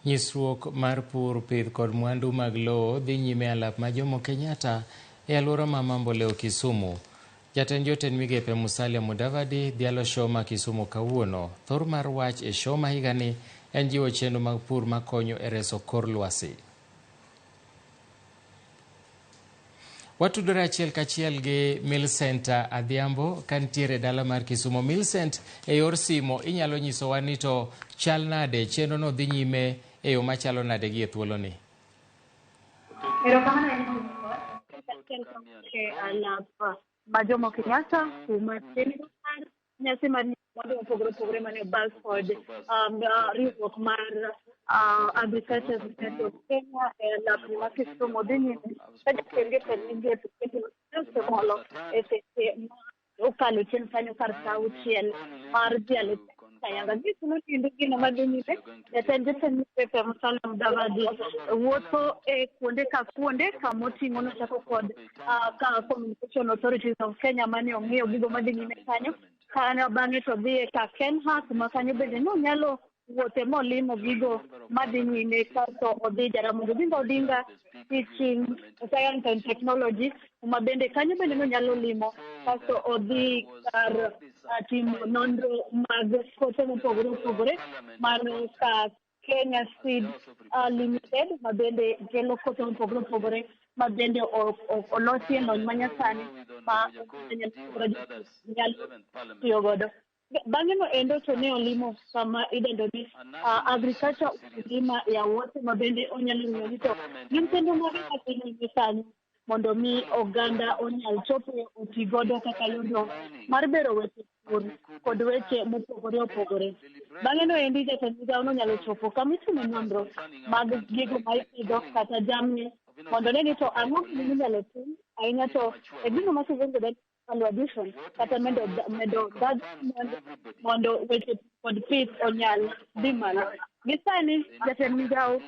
Nyisruok mar pur, pith kod mwandu mag lowo dhi nyime alap ma Jomo Kenyatta e alwora ma Mambole Kisumu. Jatend jotend migepe Musalia Mudavadi dhialo show ma Kisumu kawuono. Thor mar wach e show ma higani en jiwo chenro mag pur makonyo e reso kor lwasi. Watudore achiel kachiel gi Millicent Adhiambo kantiere dala mar Kisumu. Millicent, e yor simo inyalo nyisowa ni to chal nade chenro no dhi nyime e yo machalo nade gi e thuolo ni? Ma Jomo Kenyatta kuma chenro mar nyasi mar mondo opogore opogore mane bus kod riwruok mar agriculture society of Kenya alap ma Kisumu dhi nyime ka jatende molo e seche okalo chien kanyo kar sa auchiel mar dhialo sayanga gisuno tindo gino madhi nyime. Jatend migepe Musalia Mudavadi wuotho e kuonde ka kuonde kamoting'o nochako kod Communication Authorities of Kenya mane ong'iyo gigo madhi nyime kanyo. Kanyo bang'e to dhi e ka Kenha kuma kanyo bende nonyalo wuothe molimo gigo madhi nyime kasto odhi Jaramogi Odinga Teaching Science and Technology kuma bende kanyo bende nonyalo limo kasto odhi kar timo nonro mag kothe mopogore opogore mano ka Kenya Seed Limited ma bende kelo kothe mopogore opogore ma bende olosi e lony manyasani ma nyalo tiyo godo. Bang'e no endo to ne olimo kama idendo ni agriculture ukulima ya wote ma bende onyalo ng'iyo ni to gin kendo mage matimo kanyo mondo mi oganda onyal chopo oti godo kaka yondo mar bero weche pur kod weche mopogore opogore. Bang'e no endi jatend migao nonyalo chopo kama itimo nonro mag gigo ma ipidho kata jamni mondo ne ni to ang'o minyalo tim ahinya to e gino masewinjo value addition kata medo mondo weche kod pith onyal dhi malo. Gisani jatend migao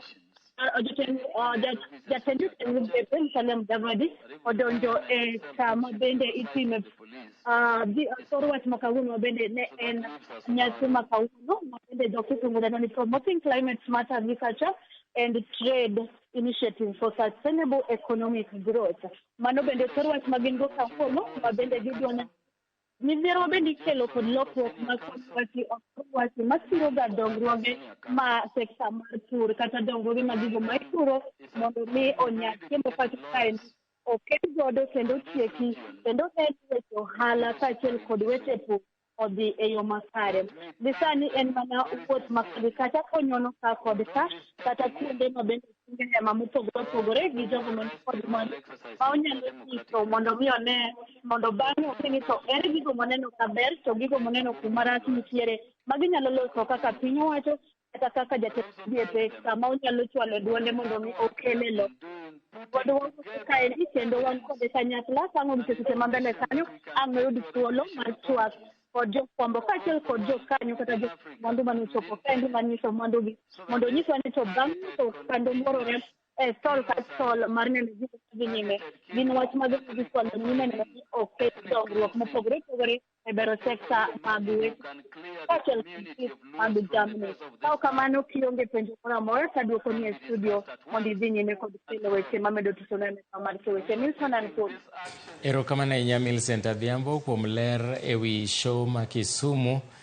jatend migepe Musalia Mudavadi odonjo e kama bende itime thor wach ma kawuono bende ne en nyasi ma kawuono ma bende jokisungu dendo ni promoting climate smart agriculture and trade initiative for sustainable economic growth. Mano bende thor wach ma gin go kawuono ma bende gidwona midhiero bende ikelo kod lokruok mag wasi masiro ga dongruoge ma sekta mar pur kata dongruoge mag gigo ma ipuro mondo mi onya chiemo kata kaen oket godo kendo tieki kendo en weche ohala kaachiel kod weche pur odhi e yo makare. Gisani en mana wuoth makare kata konyono ka kod ka kata kuonde ma bende hema mopogore opogore gi jogo man kod mwandu ma onyalo nyiso mondo mi one mondo bang'e okeni to ere gigo moneno kaber to gigo moneno kuma rach nitiere ma ginyalo loso kaka piny owacho kata kaka jatend migepe kama onyalo chwalo duonde mondo mi okele lo. Wadwa kaendi kendo wan kode kanyakla tang'o seche ma mbele kanyo ang' yud thuolo mar chwak kod jofwambo kaachiel kod jokanyo kata mwandu manochopo kaendi manyiso mwandugi mondo nyiswa ni to bang' to kando luorore e stol ka stol mar neno gigo madhi nyime gin wach mag gichwalo nyime neno ni oket dongruok mopogore opogore e bero sekta mag weche kaachiel kod mag jamni. Ka kamano kionge penjo moro amora taduoko ni e studio mondo idhi nyime kod kelo weche mamedo tusonene mar weche Milson and Paul. Erokamano ahinya Millicent Adhiambo kuom ler ewi show ma Kisumu